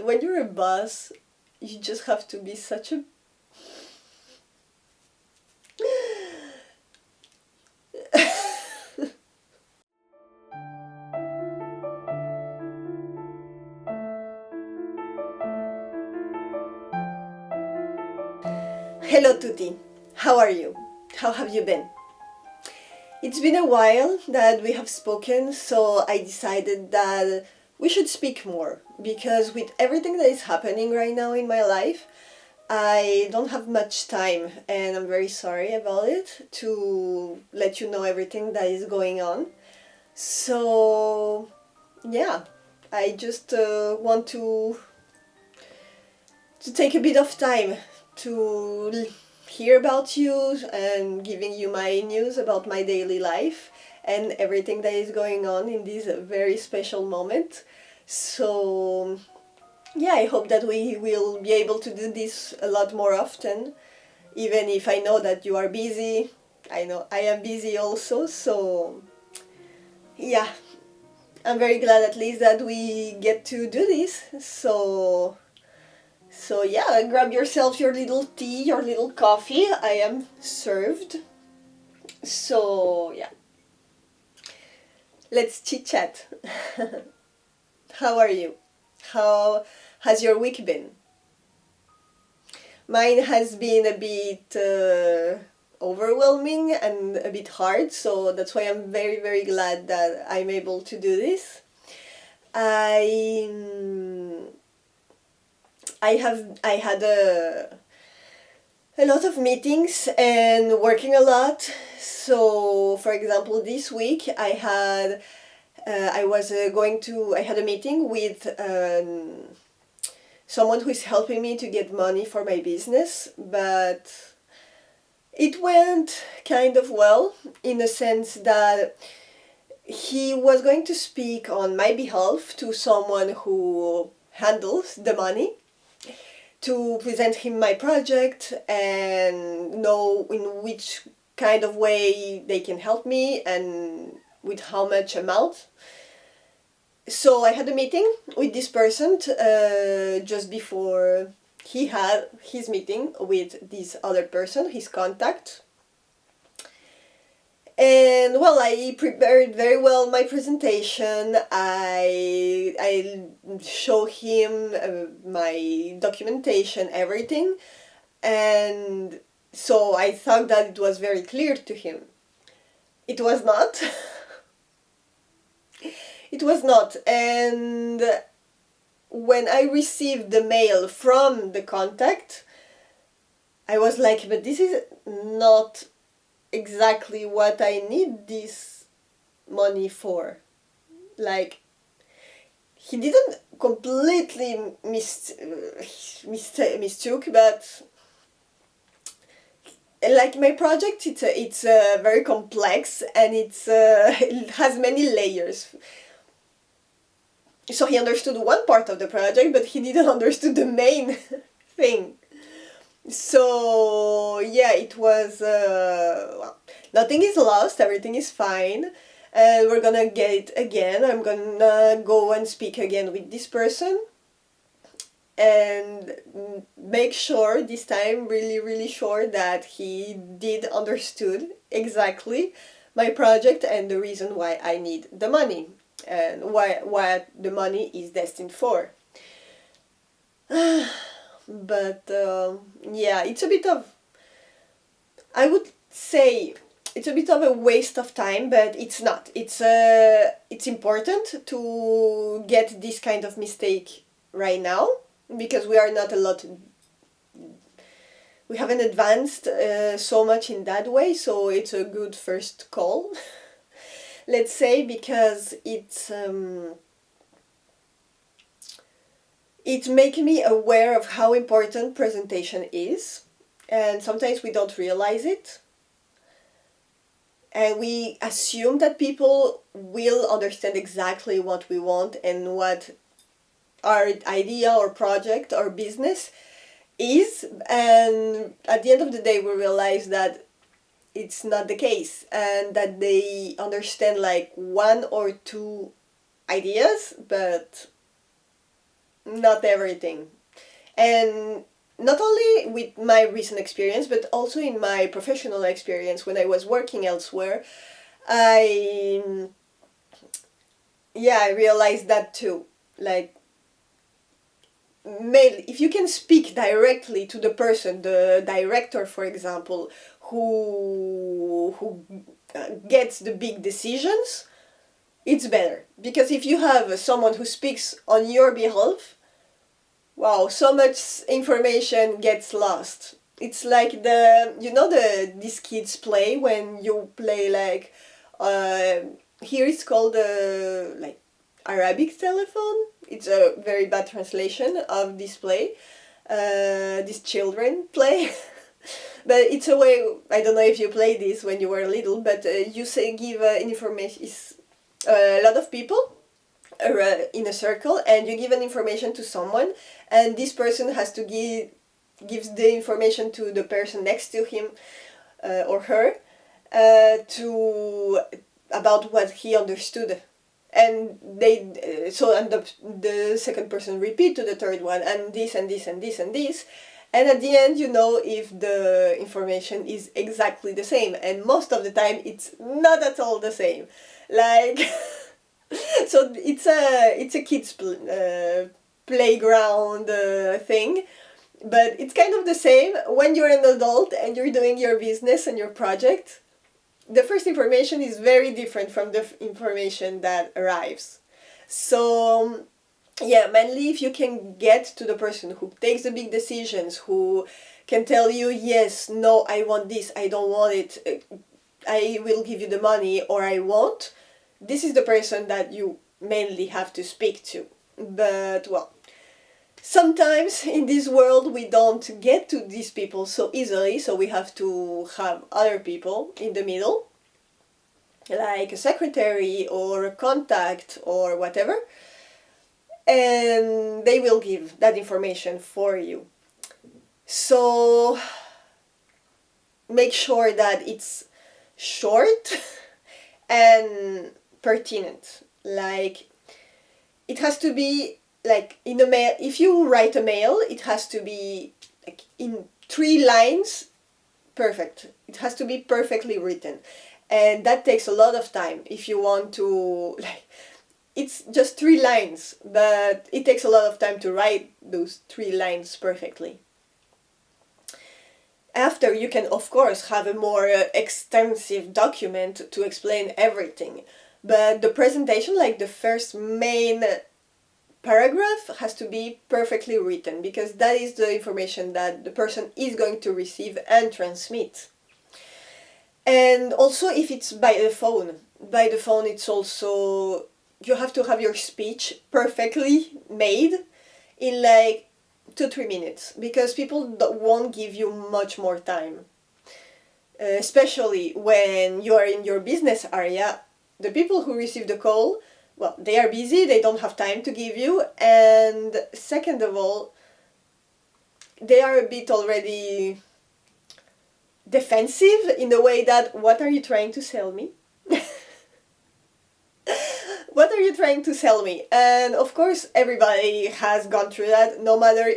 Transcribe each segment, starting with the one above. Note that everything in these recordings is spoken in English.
God, when you're a boss, you just have to be such a... Hello Tutti, how are you? How have you been? It's been a while that we have spoken, so I decided that we should speak more, because with everything that is happening right now in my life, I don't have much time, and I'm very sorry about it, to let you know everything that is going on. So, yeah, I just want to take a bit of time to hear about you and giving you my news about my daily life and everything that is going on in this very special moment. So, yeah, I hope that we will be able to do this a lot more often, even if I know that you are busy. I know I am busy also, so yeah, I'm very glad at least that we get to do this. So yeah, grab yourself your little tea, your little coffee. I am served. So yeah, let's chit chat. How are you? How has your week been? Mine has been a bit overwhelming and a bit hard, so that's why I'm very, very glad that I'm able to do this. I I had a lot of meetings and working a lot. So, for example, this week I had a meeting with someone who is helping me to get money for my business, but it went kind of well in the sense that he was going to speak on my behalf to someone who handles the money to present him my project and know in which kind of way they can help me and with how much amount. So I had a meeting with this person just before he had his meeting with this other person, his contact. And well, I prepared very well my presentation. I show him my documentation, everything, and so I thought that it was very clear to him. It was not. It was not, and when I received the mail from the contact, I was like, but this is not exactly what I need this money for. Like, he didn't completely mistook, but like my project, it's very complex and it has many layers. So he understood one part of the project, but he didn't understood the main thing. So yeah, it was well, nothing is lost, everything is fine, and we're gonna get it again. I'm gonna go and speak again with this person and make sure this time, really, really sure, that he did understood exactly my project and the reason why I need the money and what the money is destined for. But yeah, it's a bit of, I would say, it's a bit of a waste of time, but it's not. It's important to get this kind of mistake right now, because we are not a lot, we haven't advanced so much in that way, so it's a good first call. Let's say, because it makes me aware of how important presentation is, and sometimes we don't realize it, and we assume that people will understand exactly what we want and what our idea or project or business is, and at the end of the day we realize that it's not the case, and that they understand like one or two ideas, but not everything. And not only with my recent experience, but also in my professional experience when I was working elsewhere, I yeah, I realized that too. Like, mail, if you can speak directly to the person, the director, for example, who gets the big decisions, it's better. Because if you have someone who speaks on your behalf, wow, so much information gets lost. It's like these kids play when you play like, uh, here it's called like Arabic telephone. It's a very bad translation of this play. These children play. But it's a way, I don't know if you played this when you were little, but you say give information, is a lot of people in a circle, and you give an information to someone, and this person has to gives the information to the person next to him or her to about what he understood, and the second person repeat to the third one, and this and this and this and this, and at the end you know if the information is exactly the same, and most of the time it's not at all the same, like. So it's a kids playground thing, but it's kind of the same when you're an adult and you're doing your business and your project. The first information is very different from the information that arrives. So yeah, mainly if you can get to the person who takes the big decisions, who can tell you yes, no, I want this, I don't want it, I will give you the money, or I won't, this is the person that you mainly have to speak to. But well, sometimes in this world we don't get to these people so easily, so we have to have other people in the middle, like a secretary or a contact or whatever, and they will give that information for you. So make sure that it's short and pertinent. Like, it has to be like in a mail. If you write a mail, it has to be like in 3 lines, perfect. It has to be perfectly written, and that takes a lot of time. If you want to, like, it's just 3 lines, but it takes a lot of time to write those 3 lines perfectly. After, you can of course have a more extensive document to explain everything, but the presentation, like the first main paragraph, has to be perfectly written, because that is the information that the person is going to receive and transmit. And also, if it's by the phone it's also, you have to have your speech perfectly made in like 2-3 minutes, because people won't give you much more time. Especially when you are in your business area, the people who receive the call, well, they are busy, they don't have time to give you, and second of all, they are a bit already defensive in the way that, what are you trying to sell me? What are you trying to sell me? And of course, everybody has gone through that, no matter,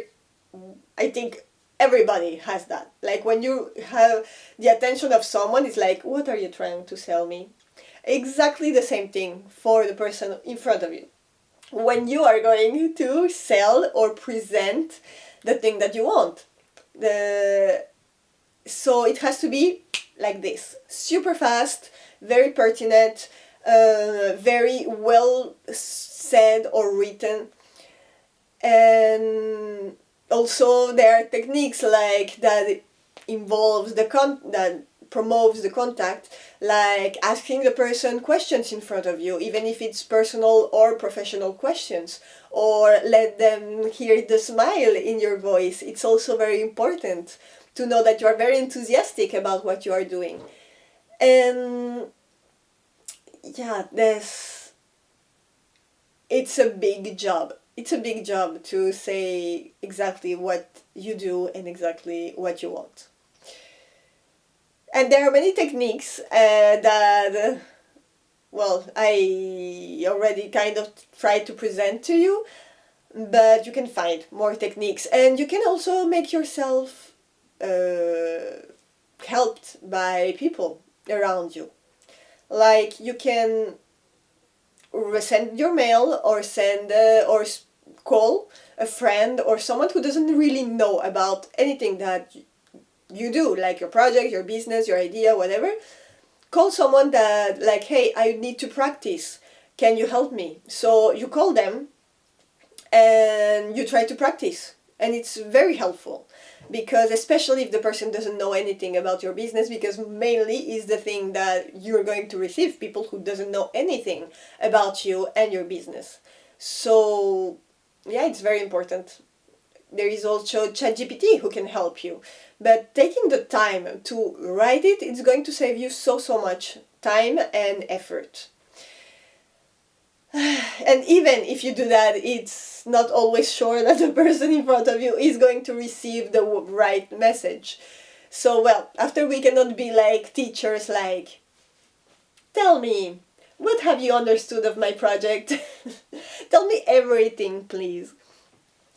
I think everybody has that. Like, when you have the attention of someone, it's like, what are you trying to sell me? Exactly the same thing for the person in front of you. When you are going to sell or present the thing that you want. So it has to be like this. Super fast, very pertinent, very well said or written. And also there are techniques like that involves that promotes the contact, like asking the person questions in front of you, even if it's personal or professional questions, or let them hear the smile in your voice. It's also very important to know that you are very enthusiastic about what you are doing. And yeah, it's a big job. It's a big job to say exactly what you do and exactly what you want. And there are many techniques that, well, I already kind of tried to present to you, but you can find more techniques, and you can also make yourself helped by people around you. Like you can send your mail, or send call a friend or someone who doesn't really know about anything that you do, like your project, your business, your idea, whatever. Call someone that, like, hey, I need to practice, can you help me? So you call them and you try to practice, and it's very helpful, because especially if the person doesn't know anything about your business, because mainly is the thing that you're going to receive people who doesn't know anything about you and your business. So yeah, it's very important. There is also ChatGPT who can help you, but taking the time to write it, it's going to save you so much time and effort. And even if you do that, it's not always sure that the person in front of you is going to receive the right message. So, well, after we cannot be like teachers, like, tell me, what have you understood of my project? Tell me everything, please.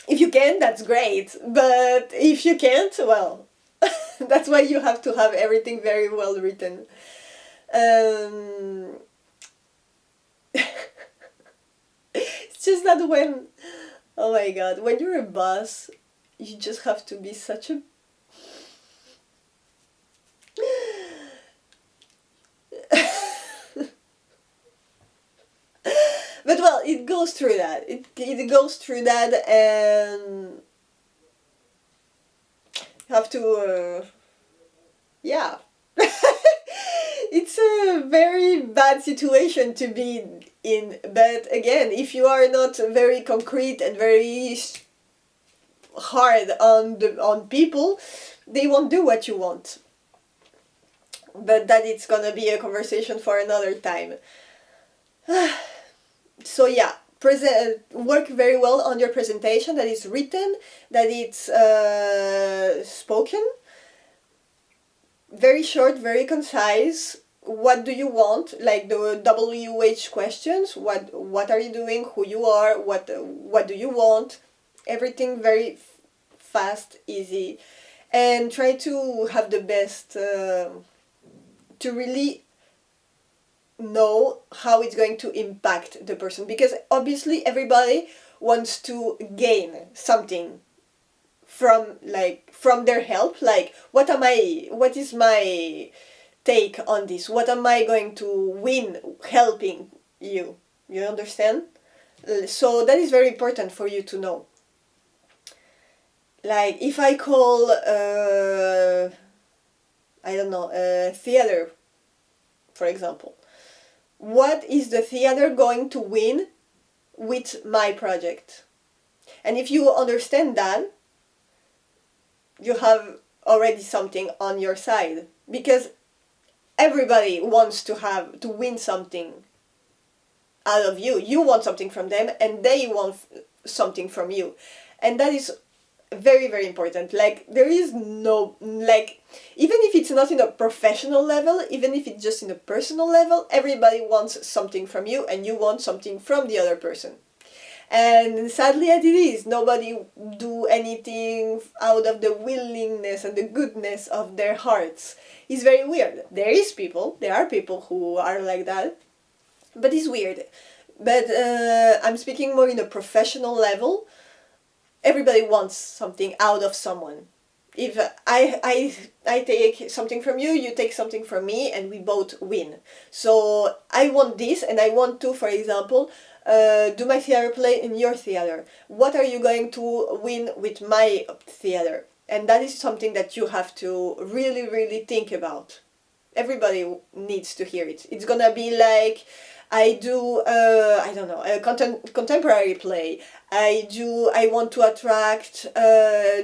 If you can, that's great. But if you can't, well, that's why you have to have everything very well written. Um, it's just that when, oh my god, when you're a boss, you just have to be such a but well, it goes through that. It goes through that, and you have to yeah. It's a very bad situation to be in, but again, if you are not very concrete and very hard on people, they won't do what you want. But that it's gonna be a conversation for another time. So yeah, work very well on your presentation, that is written, that it's spoken, very short, very concise. What do you want? Like the WH questions. What are you doing? Who you are? What do you want? Everything very fast, easy, and try to have the best. To really know how it's going to impact the person, because obviously everybody wants to gain something from their help, like what is my take on this, what am I going to win helping you understand? So that is very important for you to know. Like if I call I don't know, theater, for example, what is the theater going to win with my project? And if you understand that, you have already something on your side, because everybody wants to win something out of you. You want something from them, and they want something from you, and that is very important. Like there is no, like, even if it's not in a professional level, even if it's just in a personal level, everybody wants something from you and you want something from the other person. And sadly as it is, nobody do anything out of the willingness and the goodness of their hearts. It's very weird. There are people who are like that, but it's weird. But I'm speaking more in a professional level. Everybody wants something out of someone. If I take something from you, you take something from me, and we both win. So I want this, and I want to, for example, do my theater play in your theater. What are you going to win with my theater? And that is something that you have to really think about. Everybody needs to hear it. It's gonna be like, I do, I don't know, a contemporary play. I want to attract a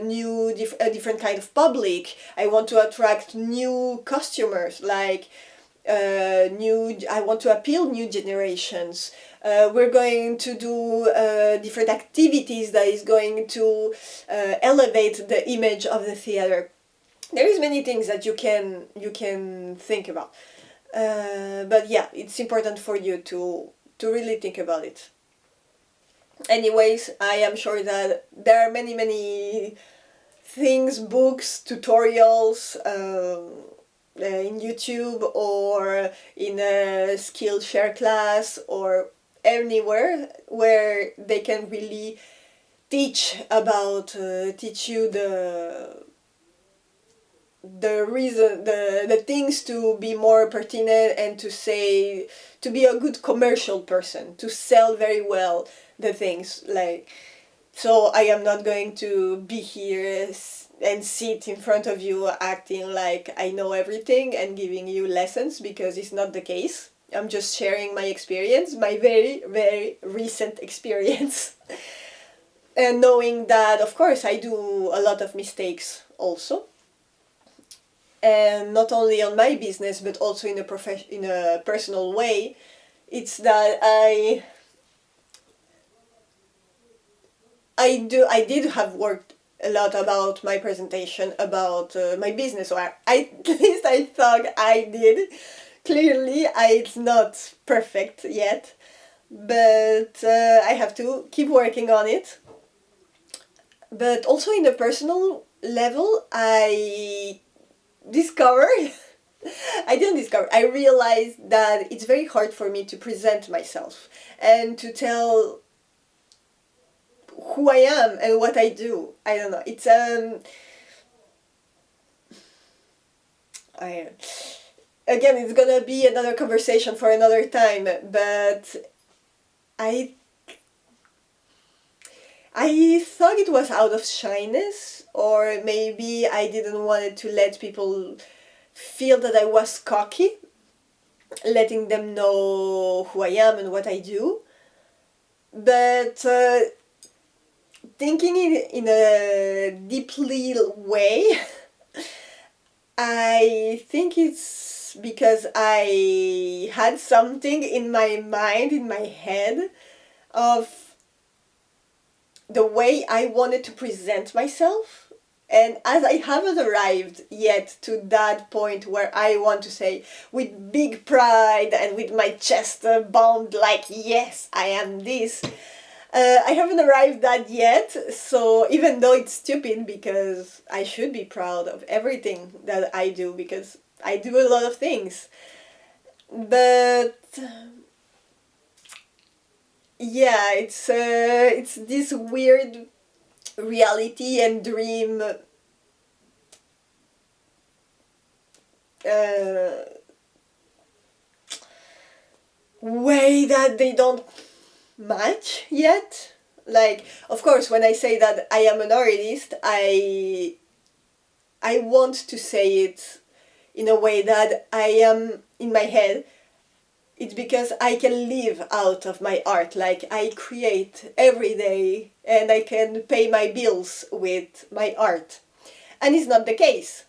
different kind of public. I want to attract new customers, like I want to appeal new generations. We're going to do different activities that is going to elevate the image of the theater. There is many things that you can think about. But yeah, it's important for you to really think about it. Anyways, I am sure that there are many things, books, tutorials, in YouTube or in a Skillshare class or anywhere where they can really teach you the reason, the things to be more pertinent and to say, to be a good commercial person, to sell very well the things. Like, so I am not going to be here and sit in front of you acting like I know everything and giving you lessons, because it's not the case. I'm just sharing my experience, my very recent experience. And knowing that, of course, I do a lot of mistakes also. And not only on my business, but also in in a personal way. It's that I did have worked a lot about my presentation, about my business, or at least I thought I did. Clearly, it's not perfect yet, but I have to keep working on it. But also in a personal level, discovered I didn't discover, I realized that it's very hard for me to present myself and to tell who I am and what I do. I don't know. It's I again, it's gonna be another conversation for another time, but I I thought it was out of shyness, or maybe I didn't want to let people feel that I was cocky, letting them know who I am and what I do. But thinking in a deeply way, I think it's because I had something in my mind, in my head, of the way I wanted to present myself. And as I haven't arrived yet to that point where I want to say with big pride and with my chest bound, like, yes, I am this, I haven't arrived that yet. So even though it's stupid, because I should be proud of everything that I do, because I do a lot of things. But yeah, it's this weird reality and dream way that they don't match yet. Like, of course, when I say that I am an artist, I want to say it in a way that I am in my head. It's because I can live out of my art. Like, I create every day and I can pay my bills with my art. And it's not the case.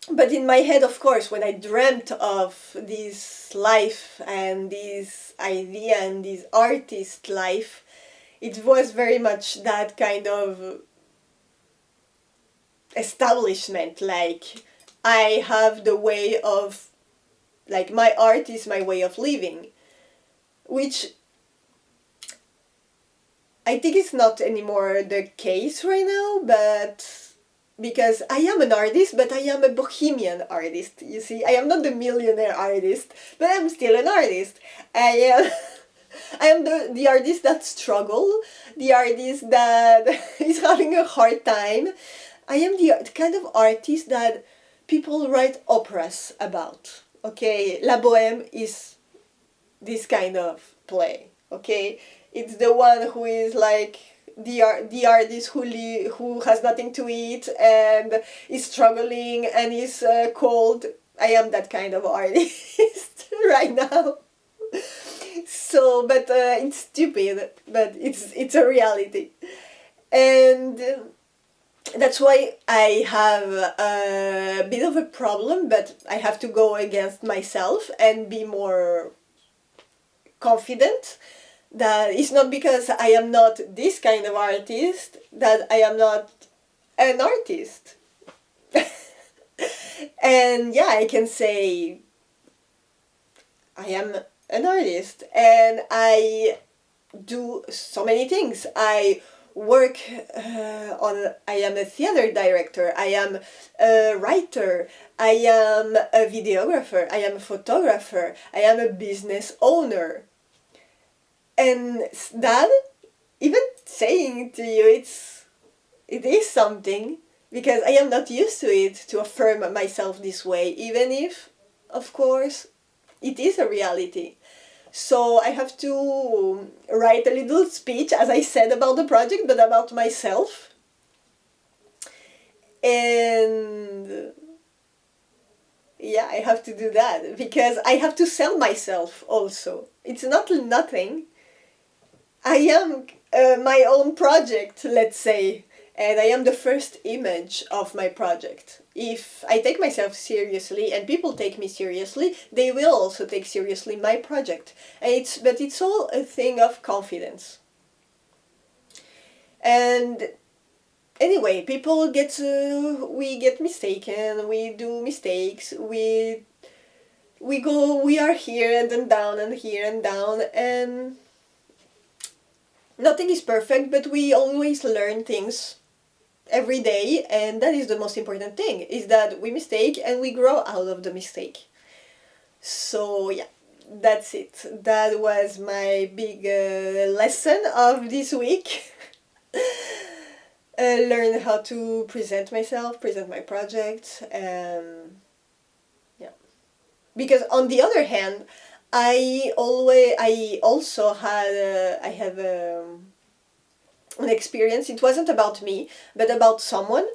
But in my head, of course, when I dreamt of this life and this idea and this artist life, it was very much that kind of establishment. Like, I have the way of, like, my art is my way of living, which I think is not anymore the case right now, but because I am an artist, but I am a bohemian artist. You see, I am not the millionaire artist, but I'm still an artist. I am, I am the artist that struggle, the artist that is having a hard time. I am the kind of artist that people write operas about. Okay, La Bohème is this kind of play. Okay, it's the one who is like the artist who has nothing to eat and is struggling and is cold. I am that kind of artist right now. So, but it's stupid, but it's a reality, and that's why I have a bit of a problem. But I have to go against myself and be more confident that it's not because I am not this kind of artist that I am not an artist. And yeah, I can say I am an artist, and I do so many things. I work I am a theater director, I am a writer, I am a videographer, I am a photographer, I am a business owner. And that, even saying to you, it is something, because I am not used to it, to affirm myself this way, even if, of course, it is a reality. So I have to write a little speech, as I said, about the project, but about myself. And yeah, I have to do that because I have to sell myself also. It's not nothing. I am my own project, let's say, and I am the first image of my project. If I take myself seriously and people take me seriously, they will also take seriously my project. But it's all a thing of confidence. And anyway, we get mistaken, we do mistakes, we are here and then down and here and down, and nothing is perfect, but we always learn things every day, and that is the most important thing, is that we mistake and we grow out of the mistake. So yeah, that's it. That was my big lesson of this week. Learn how to present myself, present my project. Yeah, because on the other hand, I also had I have an experience. It wasn't about me, but about someone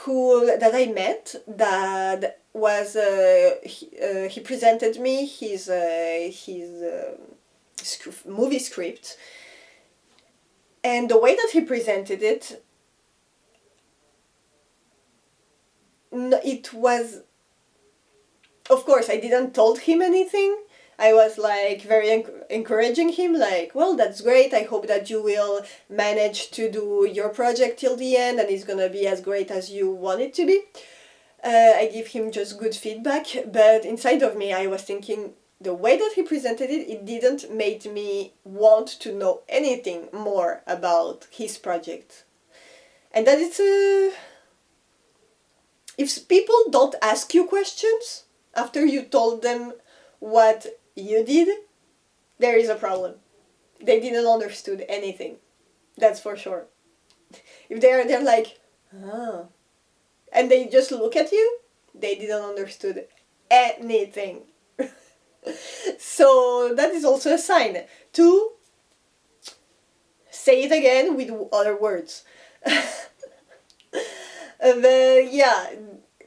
that I met, that was he presented me his movie script, and the way that he presented it, it was, of course, I didn't told him anything. I was like very encouraging him, like, well, that's great, I hope that you will manage to do your project till the end and it's gonna be as great as you want it to be. I give him just good feedback, but inside of me I was thinking, the way that he presented it, it didn't make me want to know anything more about his project. And that it's if people don't ask you questions after you told them what you did, there is a problem. They didn't understood anything. That's for sure. If they're like, ah, and they just look at you, they didn't understood anything. So that is also a sign to say it again with other words. But yeah,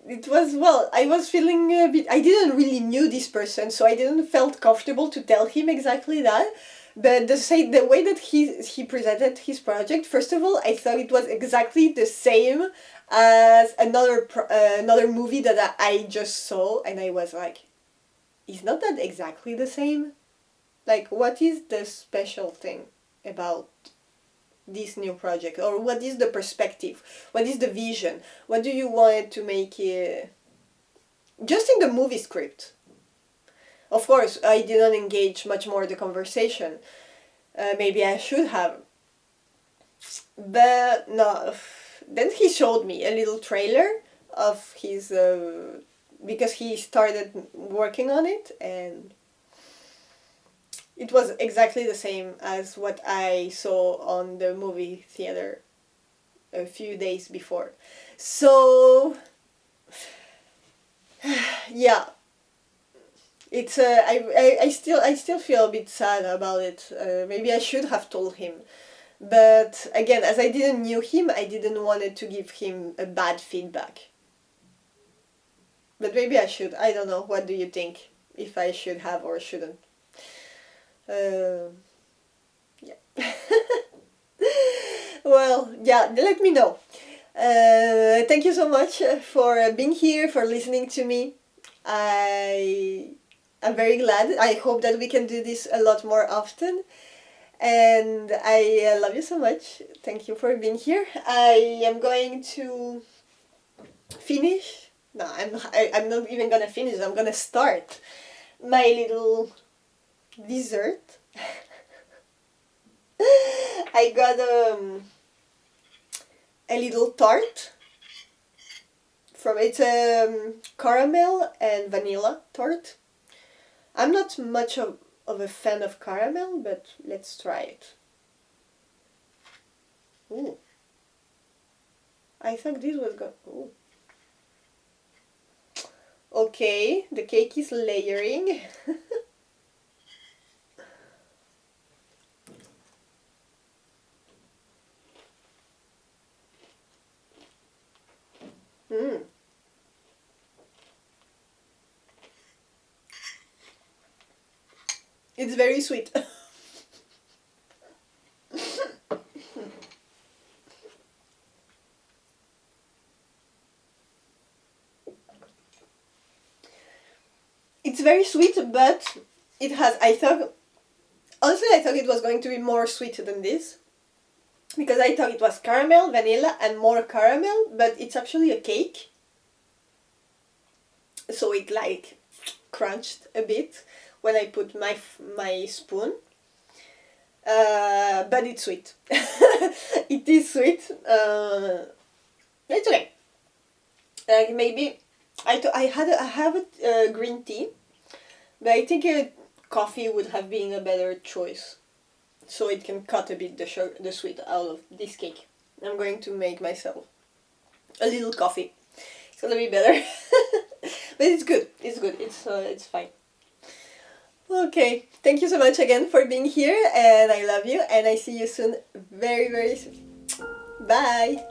it was, well, I was feeling a bit, I didn't really knew this person, so I didn't felt comfortable to tell him exactly that. But the way that he presented his project, first of all, I thought it was exactly the same as another movie that I just saw, and I was like, is not that exactly the same? Like, what is the special thing about this new project, or what is the perspective, what is the vision, what do you want it to make it? Just in the movie script, of course, I didn't engage much more the conversation. Maybe I should have, but no. Then he showed me a little trailer of his because he started working on it, and it was exactly the same as what I saw on the movie theater a few days before. So yeah, it's I still feel a bit sad about it. Maybe I should have told him, but again, as I didn't knew him, I didn't want to give him a bad feedback. But maybe I should. I don't know. What do you think? If I should have or shouldn't? Yeah. Well, yeah, let me know. Thank you so much for being here, for listening to me. I'm very glad. I hope that we can do this a lot more often. And I love you so much. Thank you for being here. I am going to finish. No, I'm not even gonna finish. I'm gonna start my little dessert. I got a little tart from it's a caramel and vanilla tart. I'm not much of a fan of caramel, but let's try it. Ooh. I thought this was good. Ooh. Okay, the cake is layering. Mm. It's very sweet. It's very sweet, but it has, I thought, honestly, I thought it was going to be more sweet than this. Because I thought it was caramel, vanilla, and more caramel, but it's actually a cake. So it like crunched a bit when I put my spoon. But it's sweet. It is sweet. It's okay. Like maybe I have a green tea, but I think a coffee would have been a better choice. So it can cut a bit the sweet out of this cake. I'm going to make myself a little coffee. It's gonna be better. But it's good. It's good. It's fine. Okay. Thank you so much again for being here, and I love you, and I see you soon. Very, very soon. Bye.